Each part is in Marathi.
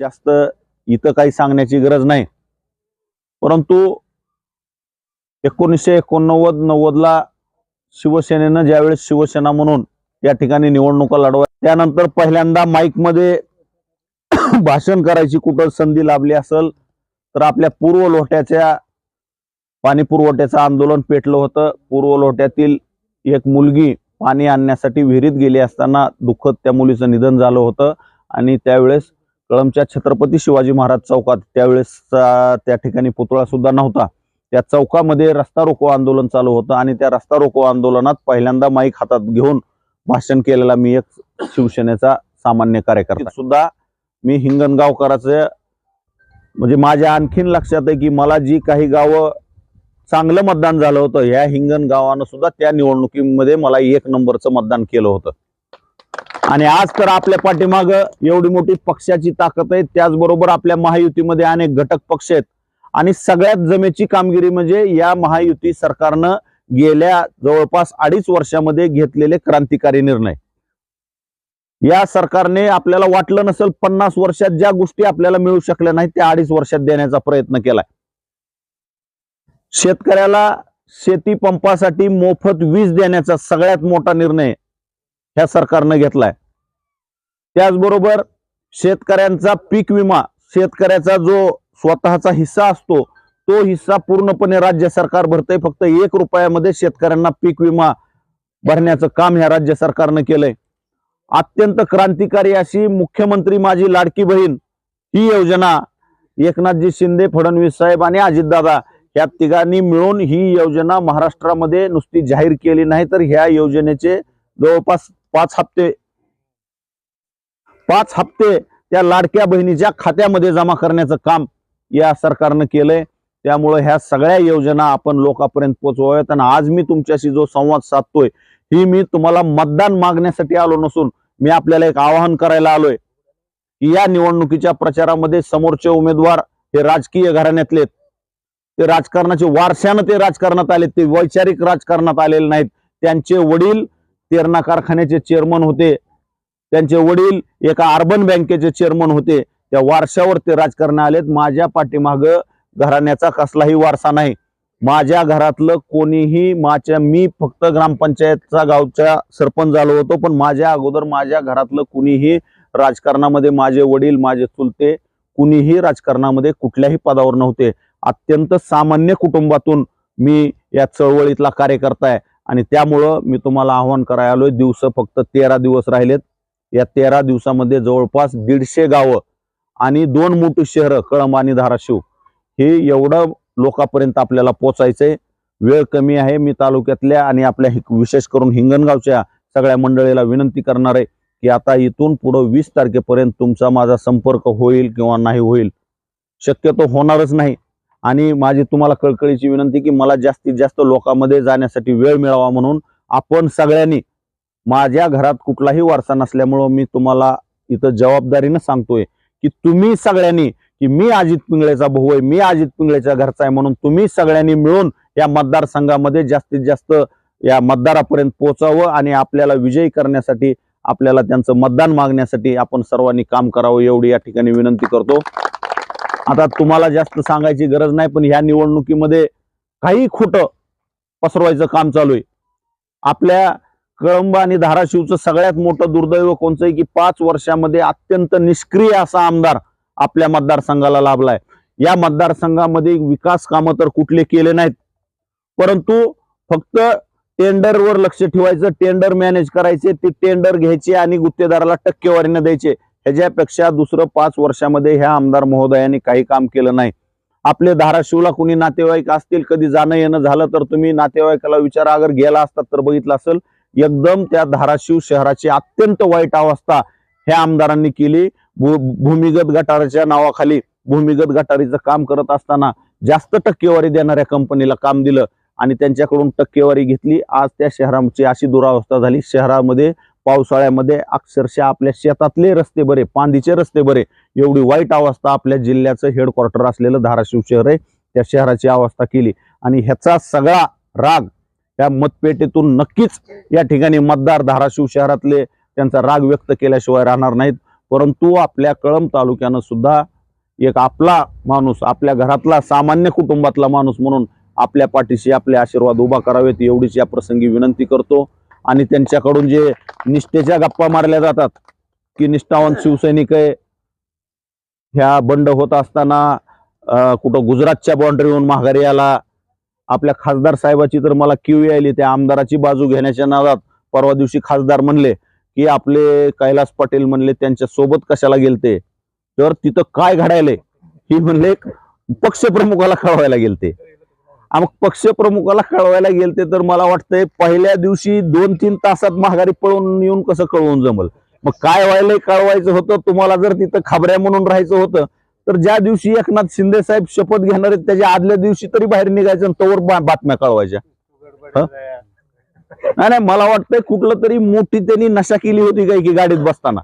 जास्त इथं काही सांगण्याची गरज नाही, परंतु 1989-90ला शिवसेनेनं ज्यावेळेस शिवसेना म्हणून या ठिकाणी निवडणुका लढवा, त्यानंतर पहिल्यांदा माईक मध्ये भाषण करायची कुठं संधी लाभली असेल तर आपल्या पूर्व लोट्याच्या पाणी पुरवठ्याचं आंदोलन पेटलं होतं। पूर्व लोट्यातील एक मुलगी पाणी आणण्यासाठी विहिरीत गेली असताना दुःखद त्या मुलीचं निधन झालं होतं आणि त्यावेळेस कळंबच्या छत्रपती शिवाजी महाराज चौकात त्यावेळेस त्या ठिकाणी पुतळा सुद्धा नव्हता, त्या चौकामध्ये रस्ता रोको आंदोलन चालू होतं आणि त्या रस्ता रोको आंदोलनात पहिल्यांदा माईक हातात घेऊन भाषण केलेला मी एक शिवसेनेचा सामान्य कार्यकर्ता सुद्धा। मी हिंगणगावकराचं म्हणजे माझ्या आणखीन लक्षात आहे की मला जी काही गावं चांगलं मतदान झालं होतं, ह्या हिंगणगावानं सुद्धा त्या निवडणुकीमध्ये मला 1 नंबरचं मतदान केलं होतं। आणि आज तर आपल्या पाठीमाग एवढी मोठी पक्षाची ताकद आहे, त्याचबरोबर आपल्या महायुतीमध्ये अनेक घटक पक्ष आहेत आणि सगळ्यात जमेची कामगिरी म्हणजे या महायुती सरकारनं गेल्या जवळपास 2.5 वर्षामध्ये घेतलेले क्रांतिकारी निर्णय। या सरकारने आपल्याला वाटलं नसेल 50 वर्षात ज्या गोष्टी आपल्याला मिळू शकल्या नाहीत त्या 2.5 वर्षात देण्याचा प्रयत्न केलाय। शेतकऱ्याला शेती पंपासाठी मोफत वीज देण्याचा सगळ्यात मोठा निर्णय ह्या सरकारने घेतलाय। त्याचबरोबर शेतकऱ्यांचा पीक विमा, शेतकऱ्याचा जो स्वतःचा हिस्सा असतो तो हिस्सा पूर्णपणे राज्य सरकार भरतंय। फक्त 1 रुपयामध्ये शेतकऱ्यांना पीक विमा भरण्याचं काम ह्या राज्य सरकारने केलंय। अत्यंत क्रांतिकारी अशी मुख्यमंत्री माझी लाडकी बहीण ही योजना एकनाथजी शिंदे, फडणवीस साहेब आणि अजितदादा या तिघांनी मिळून ही योजना महाराष्ट्रामध्ये नुसती जाहीर केली नाही तर ह्या योजनेचे जवळपास 5 हप्ते त्या लाडक्या बहिणीच्या खात्यामध्ये जमा करण्याचं काम या सरकारने केलंय। त्यामुळे ह्या सगळ्या योजना आपण लोकांपर्यंत पोहोचवाव्यात। आणि आज मी तुमच्याशी जो संवाद साधतोय ही मी तुम्हाला मतदान मागण्यासाठी आलो नसून मी आपल्याला एक आवाहन करायला आलोय की या निवडणुकीच्या प्रचारामध्ये समोरचे उमेदवार हे राजकीय घराण्यातले, ते राजकारणाचे वारशाने ते राजकारणात आले, ते वैचारिक राजकारणात आलेले नाहीत। त्यांचे वडील तेरणा कारखान्याचे चेअरमन होते, त्यांचे वडील एका अर्बन बँकेचे चेअरमन होते, त्या वारशावर ते राजकारणात आलेत। माझ्या पाठीमाग घराण्याचा कसलाही वारसा नाही। माझ्या घरातलं कोणीही मी फक्त ग्रामपंचायतचा गावचा सरपंच झालो होतो, पण माझ्या अगोदर माझ्या घरातलं कुणीही राजकारणामध्ये, माझे वडील, माझे चुलते कुणीही राजकारणामध्ये कुठल्याही पदावर नव्हते। अत्यंत सामान्य कुटुंबातून मी या चळवळीतला कार्यकर्ता आहे आणि त्यामुळं मी तुम्हाला आवाहन करायला आलोय। दिवस फक्त 13 दिवस राहिलेत। या 13 दिवसामध्ये जवळपास 150 गावं आणि 2 मोठी शहरं कळंब आणि धाराशिव हे एवढं लोकांपर्यंत आपल्याला पोहोचायचंय। वेळ कमी आहे। मी तालुक्यातल्या आणि आपल्या विशेष करून हिंगणगावच्या सगळ्या मंडळीला विनंती करणार आहे की आता इथून पुढे 20 तारखेपर्यंत तुमचा माझा संपर्क होईल किंवा नाही होईल, शक्यतो होणारच नाही। आणि माझी तुम्हाला कळकळीची विनंती की मला जास्तीत जास्त लोकांमध्ये जाण्यासाठी वेळ मिळावा म्हणून आपण सगळ्यांनी, माझ्या घरात कुठलाही वारसा नसल्यामुळे मी तुम्हाला इथं जबाबदारीने सांगतोय की तुम्ही सगळ्यांनी, की मी अजित पिंगळेचा भाऊ आहे, मी अजित पिंगळेच्या घरचा आहे, म्हणून तुम्ही सगळ्यांनी मिळून या मतदारसंघामध्ये जास्तीत जास्त या मतदारापर्यंत पोहोचावं आणि आपल्याला विजयी करण्यासाठी, आपल्याला त्यांचं मतदान मागण्यासाठी आपण सर्वांनी काम करावं एवढी या ठिकाणी विनंती करतो। आता तुम्हाला जास्त सांगायची गरज नाही, पण ह्या निवडणुकीमध्ये काही खोटं पसरवायचं काम चालू आहे। आपल्या कळंब आणि धाराशिवचं सगळ्यात मोठं दुर्दैव कोणचं आहे की 5 वर्षामध्ये अत्यंत निष्क्रिय असा आमदार आपल्या मतदारसंघाला लाभलाय। या मतदारसंघामध्ये विकास कामं तर कुठले केले नाहीत, परंतु फक्त टेंडरवर लक्ष ठेवायचं, टेंडर मॅनेज करायचे, ते टेंडर घ्यायचे आणि गुत्तेदाराला टक्केवारीने द्यायचे। ह्याच्यापेक्षा दुसरं 5 वर्षामध्ये ह्या आमदार महोदयांनी काही काम केलं नाही। आपले धाराशिवला कुणी नातेवाईक असतील, कधी जाणं येणं झालं तर तुम्ही नातेवाईकाला विचारा, अगर गेला असतात तर बघितलं असेल, एकदम त्या धाराशिव शहराची अत्यंत वाईट अवस्था ह्या आमदारांनी केली। भूमिगत गटाराच्या नावाखाली भूमिगत गटारीचं काम करत असताना जास्त टक्केवारी देणाऱ्या कंपनीला काम दिलं आणि त्यांच्याकडून टक्केवारी घेतली। आज त्या शहराची अशी दुरावस्था झाली, शहरामध्ये पावसाळ्यामध्ये अक्षरशः आपल्या शेतातले रस्ते बरे, पांदीचे रस्ते बरे, एवढी वाईट अवस्था आपल्या जिल्ह्याचं हेडक्वार्टर असलेलं धाराशिव शहर आहे, त्या शहराची अवस्था केली। आणि ह्याचा सगळा राग त्या मतपेटीतून नक्कीच या ठिकाणी मतदार धाराशिव शहरातले त्यांचा राग व्यक्त केल्याशिवाय राहणार नाहीत। परंतु आपल्या कळंब तालुक्यानं सुद्धा एक आपला माणूस, आपल्या घरातला सामान्य कुटुंबातला माणूस म्हणून आपल्या पाठीशी आपले आशीर्वाद उभा करावेत एवढीच या प्रसंगी विनंती करतो. आणि त्यांच्याकडून जे निष्ठेच्या गप्पा मारल्या जातात की निष्ठावंत शिवसैनिक आहे, ह्या बंड होत असताना कुठं गुजरातच्या बाउंड्रीवरून माघारी आला, आपल्या खासदार साहेबाची तर मला क्यू यायली त्या आमदाराची बाजू घेण्याच्या नादात परवा दिवशी खासदार म्हणले की आपले कैलास पाटील म्हणले त्यांच्या सोबत कशाला गेलते, तर तिथं काय घडायलंय ही म्हणले पक्षप्रमुखाला कळवायला गेलते. मग पक्षप्रमुखाला कळवायला गेलते तर मला वाटतंय पहिल्या दिवशी 2-3 तासात माघारी पळून येऊन कसं कळवून जमल. मग काय व्हायलंय कळवायचं होतं तुम्हाला, जर तिथं खबऱ्या म्हणून राहायचं होतं तर ज्या दिवशी एकनाथ शिंदे साहेब शपथ घेणार आहेत त्याच्या आदल्या दिवशी तरी बाहेर निघायचं आणि तोवर बातम्या कळवायच्या. नाही, मला वाटतंय कुठलं तरी मोठी त्यांनी नशा केली होती काय की गाडीत बसताना,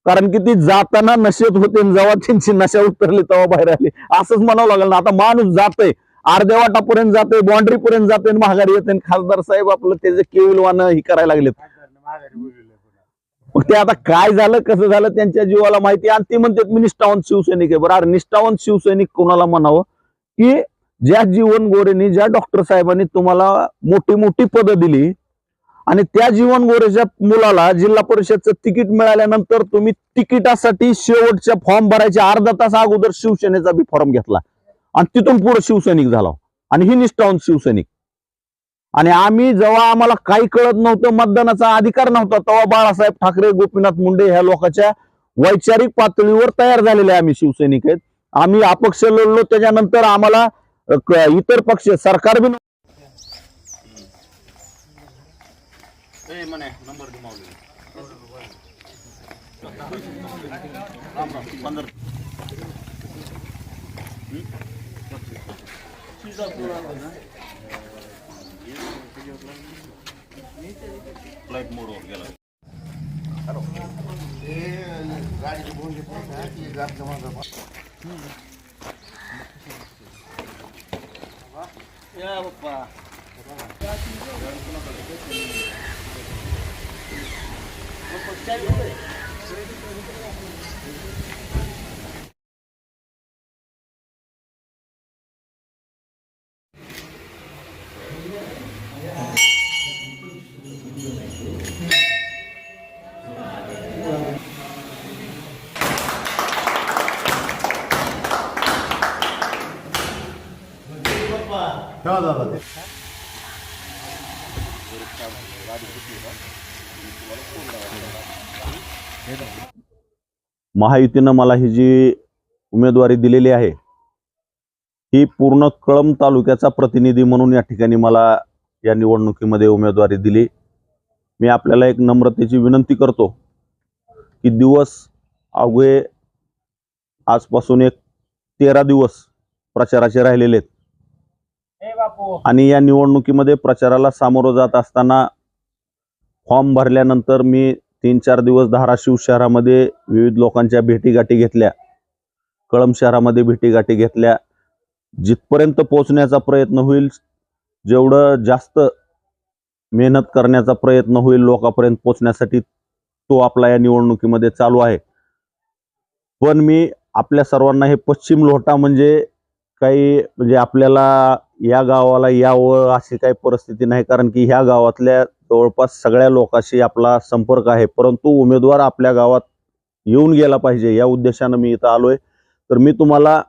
कारण की ती जाताना नशेत होते, जेव्हा त्यांची नशा उतरली तेव्हा बाहेर आली असंच म्हणावं लागेल ना. आता माणूस जातोय अर्ध्या वाटापर्यंत जाते, बाउंड्री पर्यंत जाते, माघारी येते, खासदार साहेब आपलं त्याचे केविलवानं ही करायला लागलेत. मग ते आता काय झालं कसं झालं त्यांच्या जीवाला माहिती. आणि ते म्हणतात मी निष्ठावंत शिवसैनिक आहे. बरं, निष्ठावंत शिवसैनिक कोणाला म्हणावं की ज्या जीवन गोरेंनी, ज्या डॉक्टर साहेबांनी तुम्हाला मोठी मोठी पदं दिली आणि त्या जीवन गोरेच्या मुलाला जिल्हा परिषदचं तिकीट मिळाल्यानंतर तुम्ही तिकिटासाठी शेवटच्या फॉर्म भरायच्या अर्धा तास अगोदर शिवसेनेचा बी फॉर्म घेतला आणि तिथून पुढे शिवसैनिक झाला. आणि ही निष्ठावंत शिवसैनिक. आणि आम्ही जेव्हा आम्हाला काही कळत नव्हतं, मतदानाचा अधिकार नव्हता, तेव्हा बाळासाहेब ठाकरे, गोपीनाथ मुंडे ह्या लोकांच्या वैचारिक पातळीवर तयार झालेले आम्ही शिवसैनिक आहेत. आम्ही अपक्ष लढलो, त्याच्यानंतर आम्हाला इतर पक्ष सरकार बी फ्लाइट मोडवर गेला. महायुतीनं मला ही जी उमेदवारी दिलेली आहे ही पूर्ण कळंब तालुक्याचा प्रतिनिधी म्हणून या ठिकाणी मला या निवडणुकीमध्ये उमेदवारी दिली. मी आपल्याला एक नम्रतेची विनंती करतो की दिवस अवघे आजपासून एक 13 दिवस प्रचाराचे राहिलेले आहेत आणि या निवडणुकीमध्ये प्रचाराला सामोरं जात असताना फॉर्म भरल्यानंतर मी 3-4 दिवस धाराशिव शहरामध्ये विविध लोकांच्या भेटीगाठी घेतल्या, कळंब शहरामध्ये भेटीगाठी घेतल्या. जिथपर्यंत पोहोचण्याचा प्रयत्न होईल, जेवढं जास्त मेहनत करण्याचा प्रयत्न होईल लोकांपर्यंत पोहोचण्यासाठी, तो आपला या निवडणुकीमध्ये चालू आहे. पण मी आपल्या सर्वांना हे पश्चिम लोटा म्हणजे म्हणजे आपल्याला या गावाला यावं अशी काही परिस्थिती नाही, कारण की ह्या गावातल्या जवळपास सगळ्या लोकांशी आपला संपर्क आहे. परंतु उमेदवार आपल्या गावात येऊन गेला पाहिजे या उद्देशानं मी इथं आलोय. तर मी तुम्हाला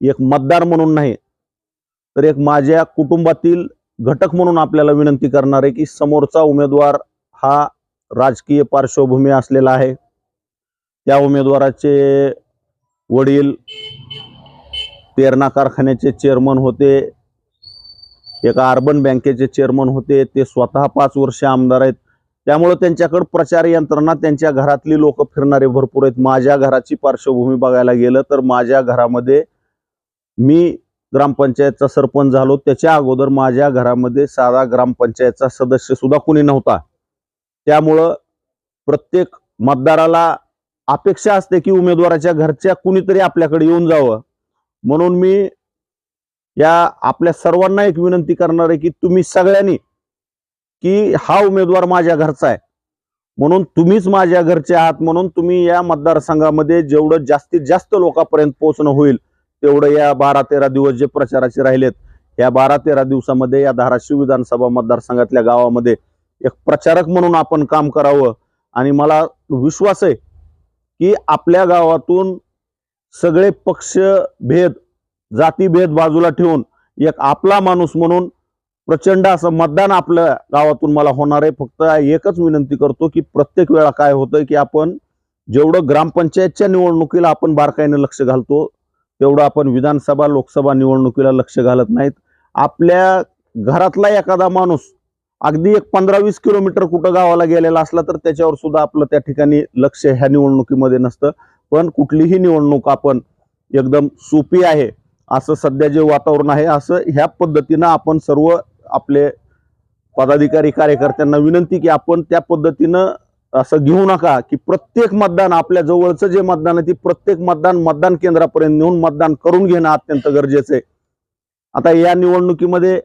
एक मतदार म्हणून नाही तर एक माझ्या कुटुंबातील घटक म्हणून आपल्याला विनंती करणार आहे की समोरचा उमेदवार हा राजकीय पार्श्वभूमी असलेला आहे. त्या उमेदवाराचे वडील तेरणा कारखान्याचे चेअरमन होते, एका अर्बन बँकेचे चेअरमन होते, ते स्वतः 5 वर्ष आमदार आहेत. त्यामुळे त्यांच्याकडे प्रचार यंत्रणा, त्यांच्या घरातली लोक फिरणारे भरपूर आहेत. माझ्या घराची पार्श्वभूमी बघायला गेलं तर माझ्या घरामध्ये मी ग्रामपंचायतचा सरपंच झालो, त्याच्या अगोदर माझ्या घरामध्ये साधा ग्रामपंचायतचा सदस्य सुद्धा कुणी नव्हता. त्यामुळं प्रत्येक मतदाराला अपेक्षा असते की उमेदवाराच्या घरच्या कुणीतरी आपल्याकडे येऊन जावं. म्हणून मी या आपल्या सर्वांना एक विनंती करणार आहे की तुम्ही सगळ्यांनी की हा उमेदवार माझ्या घरचा आहे, म्हणून तुम्हीच माझ्या घरचे आहात, म्हणून तुम्ही या मतदारसंघामध्ये जेवढं जास्तीत जास्त लोकांपर्यंत पोहोचणं होईल तेवढं या 12-13 दिवस जे प्रचाराचे राहिलेत, या 12-13 दिवसामध्ये या धाराशिव विधानसभा मतदारसंघातल्या गावामध्ये एक प्रचारक म्हणून आपण काम करावं. आणि मला विश्वास आहे की आपल्या गावातून सगळे पक्ष भेद, जातीभेद बाजूला ठेवून एक आपला माणूस म्हणून प्रचंड असं मतदान आपल्या गावातून मला होणार आहे. फक्त एकच विनंती करतो की प्रत्येक वेळा काय होतं की आपण जेवढं ग्रामपंचायतच्या निवडणुकीला आपण बारकाईने लक्ष घालतो तेवढं आपण विधानसभा लोकसभा निवडणुकीला लक्ष घालत नाहीत. आपल्या घरातला एखादा माणूस अगदी एक 15-20 किलोमीटर कुठं गावाला गेलेला असला तर त्याच्यावर सुद्धा आपलं त्या ठिकाणी लक्ष ह्या निवडणुकीमध्ये नसतं. पण कुठलीही निवडणूक आपण एकदम सोपी आहे असं सध्या जे वातावरण आहे असं ह्या पद्धतीनं आपण सर्व आपले पदाधिकारी कार्यकर्त्यांना विनंती की आपण त्या पद्धतीनं असं घेऊ नका की प्रत्येक मतदान आपल्या जवळचं जे मतदान आहे ते प्रत्येक मतदान केंद्रापर्यंत नेऊन मतदान करून घेणं अत्यंत गरजेचं आहे. आता या निवडणुकीमध्ये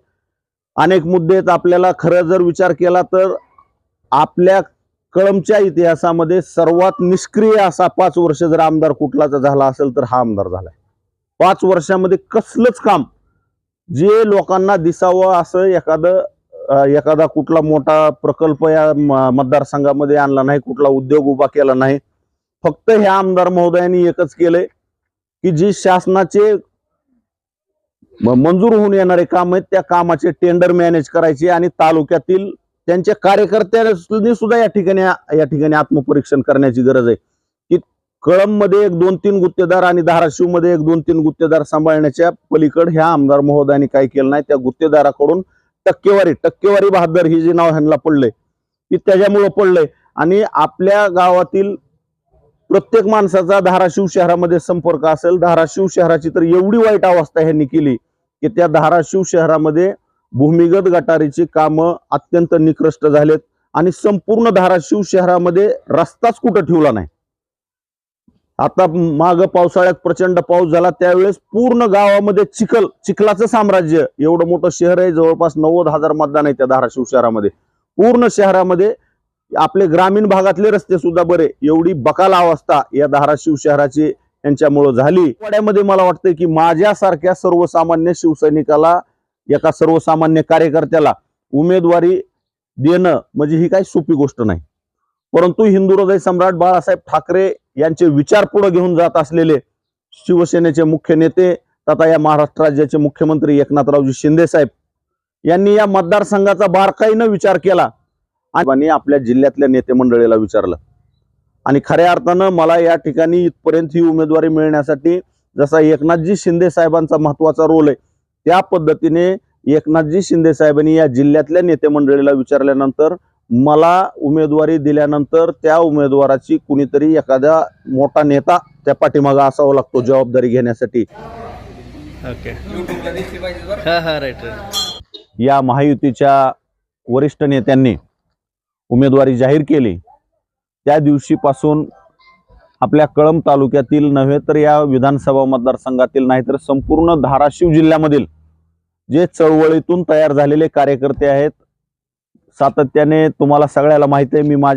अनेक मुद्दे आहेत. आपल्याला खरं जर विचार केला तर आपल्या कळंबच्या इतिहासामध्ये सर्वात निष्क्रिय असा 5 वर्ष जर आमदार कुठलाचा झाला असेल तर हा आमदार झालाय. 5 वर्षामध्ये कसलंच काम जे लोकांना दिसावं असं एखादा कुठला मोठा प्रकल्प या मतदारसंघामध्ये आणला नाही, कुठला उद्योग उभा केला नाही. फक्त ह्या आमदार महोदयांनी एकच केलंय की जी शासनाचे मंजूर होऊन येणारे काम आहेत त्या कामाचे टेंडर मॅनेज करायचे आणि तालुक्यातील त्यांच्या कार्यकर्त्यांनी सुद्धा या ठिकाणी आत्मपरीक्षण करण्याची गरज आहे की कळंबमध्ये 1-2-3 गुत्तेदार आणि धाराशिव मध्ये 1-2-3 गुत्तेदार सांभाळण्याच्या पलीकडे ह्या आमदार महोदयांनी काय केलं नाही. त्या गुत्तेदाराकडून टक्केवारी बहादर ही जे नाव ह्यांना पडलंय की त्याच्यामुळे पडलंय. आणि आपल्या गावातील प्रत्येक माणसाचा धाराशिव शहरामध्ये संपर्क असेल. धाराशिव शहराची तर एवढी वाईट अवस्था ह्यांनी केली की त्या धाराशिव शहरामध्ये भूमिगत गटारीची कामं अत्यंत निकृष्ट झालेत आणि संपूर्ण धाराशिव शहरामध्ये रस्ताच कुठं ठेवला नाही. आता माग पावसाळ्यात प्रचंड पाऊस झाला त्यावेळेस पूर्ण गावामध्ये चिखलाचं साम्राज्य. एवढं मोठं शहर आहे, जवळपास 90,000 मतदान आहे त्या धाराशिव शहरामध्ये. पूर्ण शहरामध्ये आपले ग्रामीण भागातले रस्ते सुद्धा बरे, एवढी बकाल अवस्था या धाराशिव शहराची यांच्यामुळे झाली. वाड्यामध्ये मला वाटतं की माझ्यासारख्या सर्वसामान्य शिवसैनिकाला, एका सर्वसामान्य कार्यकर्त्याला उमेदवारी देणं म्हणजे ही काही सोपी गोष्ट नाही. परंतु हिंदू हृदय सम्राट बाळासाहेब ठाकरे यांचे विचार पुढे घेऊन जात असलेले शिवसेनेचे मुख्य नेते तथा या महाराष्ट्र राज्याचे मुख्यमंत्री एकनाथरावजी शिंदे साहेब यांनी या मतदारसंघाचा बारकाईनं विचार केला आणि आपल्या जिल्ह्यातल्या नेते मंडळीला विचारलं. आणि खऱ्या अर्थानं मला या ठिकाणी इथपर्यंत ही उमेदवारी मिळण्यासाठी जसा एकनाथजी शिंदे साहेबांचा महत्वाचा रोल आहे त्या पद्धतीने एकनाथजी शिंदे साहेबांनी या जिल्ह्यातल्या नेते मंडळीला विचारल्यानंतर मला उमेदवारी दिल्यानंतर त्या उमेदवाराची कुणीतरी एखादा मोठा नेता त्या पाठीमागे असावा लागतो जबाबदारी घेण्यासाठी. या महायुतीच्या वरिष्ठ नेत्यांनी उमेदवारी जाहीर केली त्या दिवशीपासून आपल्या कळंब तालुक्यातील नव्हे तर या विधानसभा मतदारसंघातील नाही तर संपूर्ण धाराशिव जिल्ह्यामधील जे चळवळीतून तयार झालेले कार्यकर्ते आहेत, सातत्याने तुम्हाला सगळ्याला माहिती आहे, मी माझ्या